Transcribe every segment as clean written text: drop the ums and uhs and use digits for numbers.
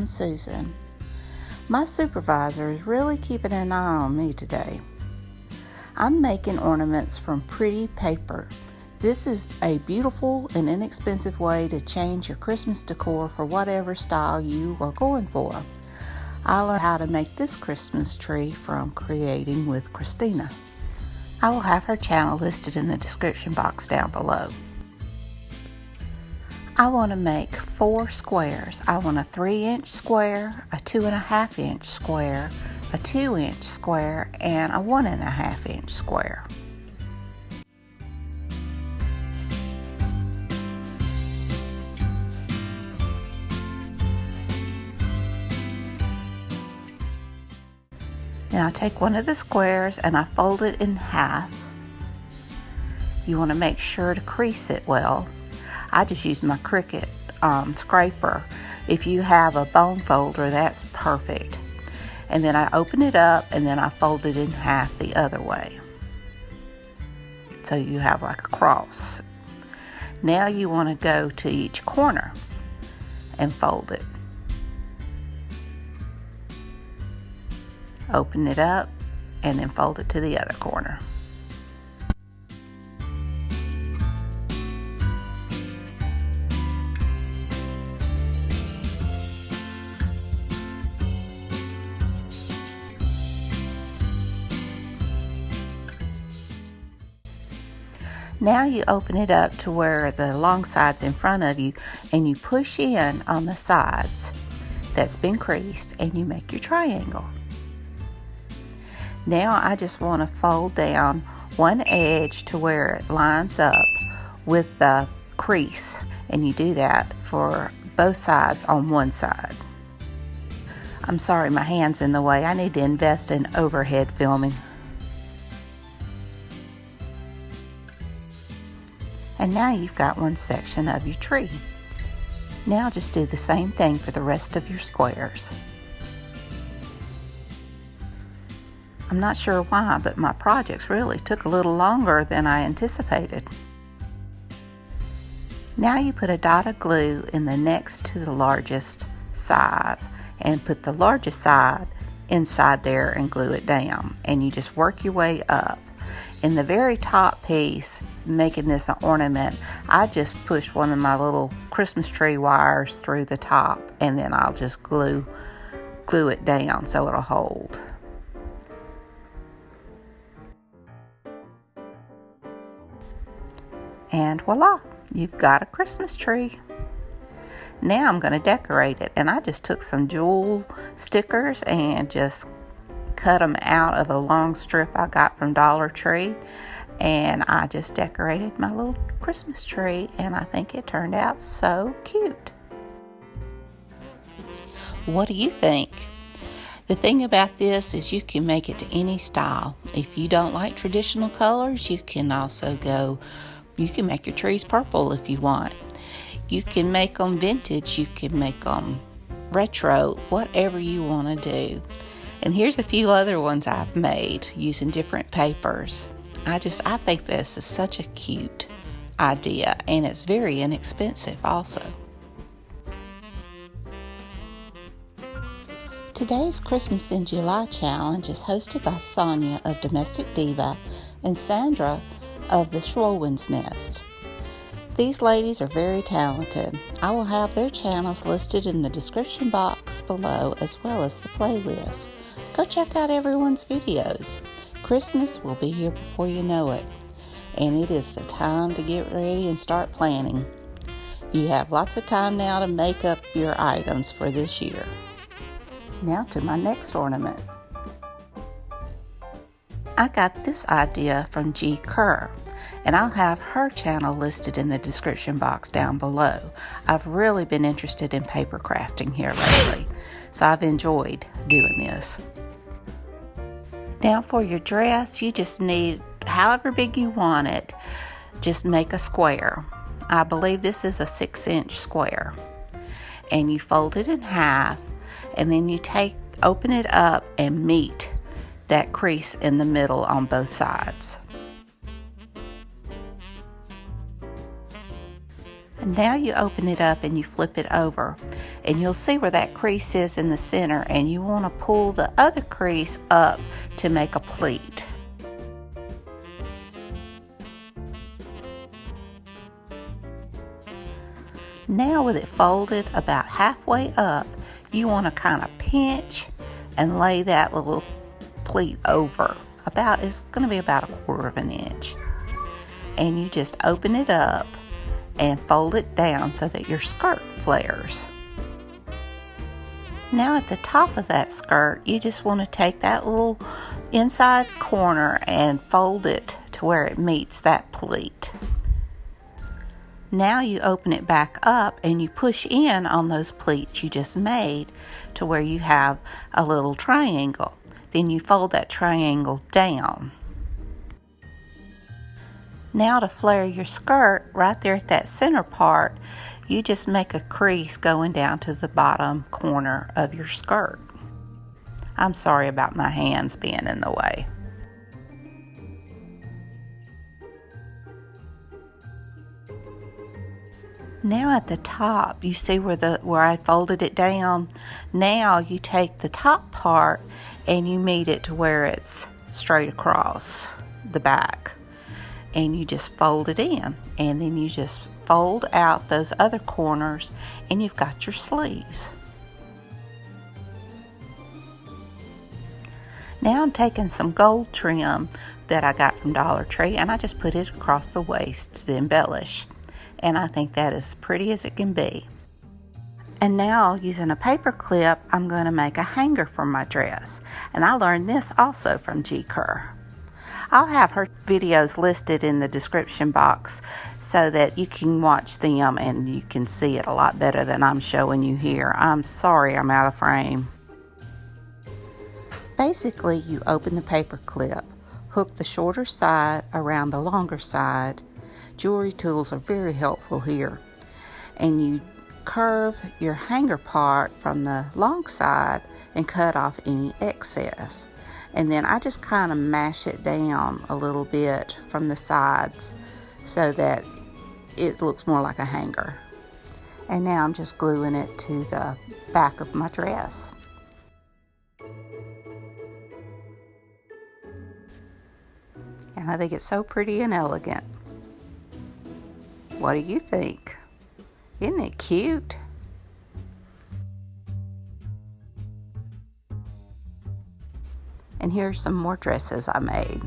I'm Susan. My supervisor is really keeping an eye on me today. I'm making ornaments from pretty paper. This is a beautiful and inexpensive way to change your Christmas decor for whatever style you are going for. I learned how to make this Christmas tree from Creating with Christina. I will have her channel listed in the description box down below. I want to make 4 squares. I want a 3-inch square, a 2.5-inch square, a 2-inch square, and a 1.5-inch square. Now I take one of the squares and I fold it in half. You want to make sure to crease it well. I just use my Cricut scraper. If you have a bone folder, that's perfect. And then I open it up and then I fold it in half the other way. So you have like a cross. Now you want to go to each corner and fold it. Open it up and then fold it to the other corner. Now you open it up to where the long side's in front of you and you push in on the sides that's been creased and you make your triangle. Now I just want to fold down one edge to where it lines up with the crease, and you do that for both sides on one side. I'm sorry, my hand's in the way. I need to invest in overhead filming. And now you've got one section of your tree. Now just do the same thing for the rest of your squares. I'm not sure why, but my projects really took a little longer than I anticipated. Now you put a dot of glue in the next to the largest size and put the largest side inside there and glue it down. And you just work your way up. In the very top piece, making this an ornament, I just push one of my little Christmas tree wires through the top and then I'll just glue it down so it'll hold. And voila, you've got a Christmas tree. Now I'm going to decorate it, and I just took some jewel stickers and just cut them out of a long strip I got from Dollar Tree, and I just decorated my little Christmas tree, and I think it turned out so cute. What do you think? The thing about this is you can make it to any style. If you don't like traditional colors, you can make your trees purple if you want. You can make them vintage, you can make them retro, whatever you want to do. And here's a few other ones I've made using different papers. I think this is such a cute idea, and it's very inexpensive also. Today's Christmas in July challenge is hosted by Sonja of Domestic Diva and Sandra of the SCHWOWIN'S Nest. These ladies are very talented. I will have their channels listed in the description box below as well as the playlist. Go check out everyone's videos. Christmas will be here before you know it, and it is the time to get ready and start planning. You have lots of time now to make up your items for this year. Now to my next ornament. I got this idea from G. Kerr, and I'll have her channel listed in the description box down below. I've really been interested in paper crafting here lately, so I've enjoyed doing this. Now for your dress, you just need, however big you want it, just make a square. I believe this is a 6-inch square. And you fold it in half, and then you open it up and meet that crease in the middle on both sides. And now you open it up and you flip it over and you'll see where that crease is in the center, and you want to pull the other crease up to make a pleat. Now with it folded about halfway up, you want to kind of pinch and lay that little pleat over. It's going to be about 1/4 of an inch. And you just open it up and fold it down so that your skirt flares. Now at the top of that skirt, you just want to take that little inside corner and fold it to where it meets that pleat. Now you open it back up and you push in on those pleats you just made to where you have a little triangle. Then you fold that triangle down. Now to flare your skirt, right there at that center part, you just make a crease going down to the bottom corner of your skirt. I'm sorry about my hands being in the way. Now at the top, you see where I folded it down. Now you take the top part and you meet it to where it's straight across the back. And you just fold it in. And then you just fold out those other corners and you've got your sleeves. Now I'm taking some gold trim that I got from Dollar Tree and I just put it across the waist to embellish. And I think that is pretty as it can be. And now using a paper clip, I'm going to make a hanger for my dress. And I learned this also from G. Kerr. I'll have her videos listed in the description box so that you can watch them and you can see it a lot better than I'm showing you here. I'm sorry I'm out of frame. Basically, you open the paper clip, hook the shorter side around the longer side. Jewelry tools are very helpful here. And you curve your hanger part from the long side and cut off any excess. And then I just kind of mash it down a little bit from the sides so that it looks more like a hanger. And now I'm just gluing it to the back of my dress. And I think it's so pretty and elegant. What do you think? Isn't it cute? And here's some more dresses I made.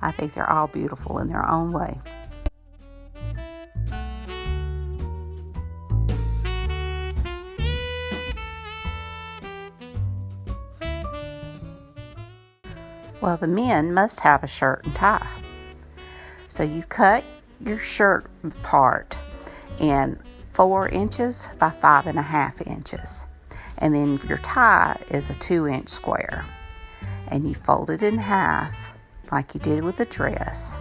I think they're all beautiful in their own way. Well, the men must have a shirt and tie. So you cut your shirt part in 4 inches by 5.5 inches. And then your tie is a 2-inch square. And you fold it in half like you did with the dress.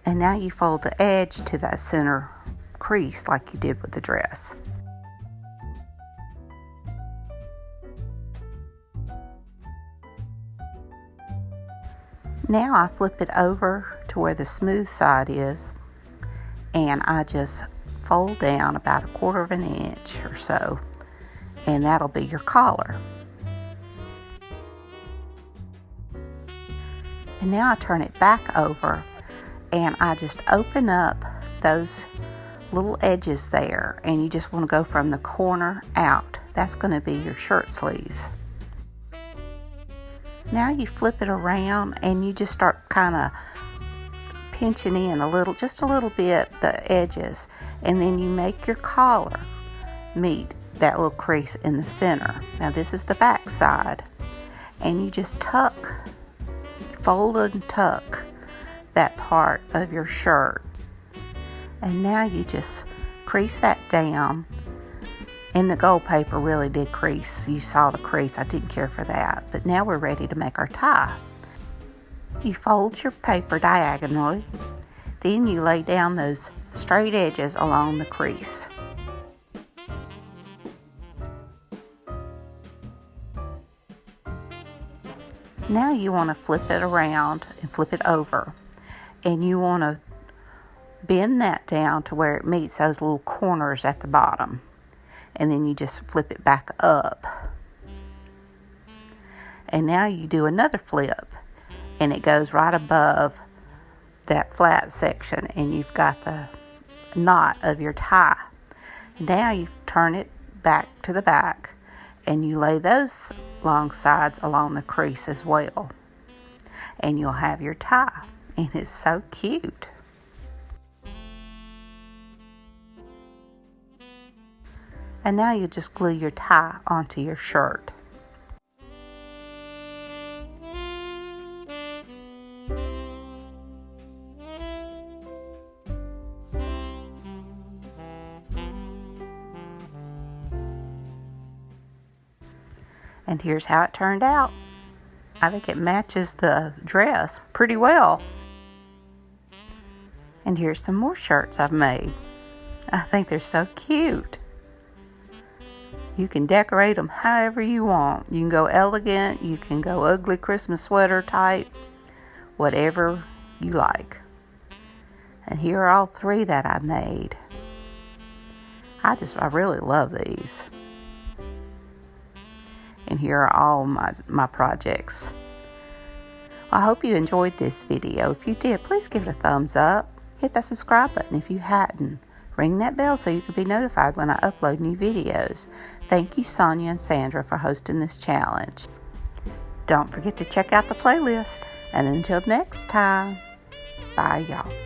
And now you fold the edge to that center crease like you did with the dress. Now I flip it over to where the smooth side is, and I just fold down about 1/4 of an inch or so, and that'll be your collar. And now I turn it back over, and I just open up those little edges there, and you just want to go from the corner out. That's going to be your shirt sleeves. Now you flip it around and you just start kind of pinching in just a little bit, the edges, and then you make your collar meet that little crease in the center. Now this is the back side, and you just fold and tuck that part of your shirt. And now you just crease that down. And the gold paper really did crease. You saw the crease. I didn't care for that. But now we're ready to make our tie. You fold your paper diagonally. Then you lay down those straight edges along the crease. Now you want to flip it around and flip it over. And you want to bend that down to where it meets those little corners at the bottom. And then you just flip it back up. And now you do another flip, and it goes right above that flat section, and you've got the knot of your tie. Now you turn it back to the back, and you lay those long sides along the crease as well. And you'll have your tie, and it's so cute. And now you just glue your tie onto your shirt. And here's how it turned out. I think it matches the dress pretty well. And here's some more shirts I've made. I think they're so cute. You can decorate them however you want. You can go elegant, you can go ugly Christmas sweater type, whatever you like. And here are all three that I made. I really love these. And here are all my projects. I hope you enjoyed this video. If you did, please give it a thumbs up. Hit that subscribe button if you hadn't. Ring that bell so you can be notified when I upload new videos. Thank you, Sonja and Sandra, for hosting this challenge. Don't forget to check out the playlist. And until next time, bye y'all.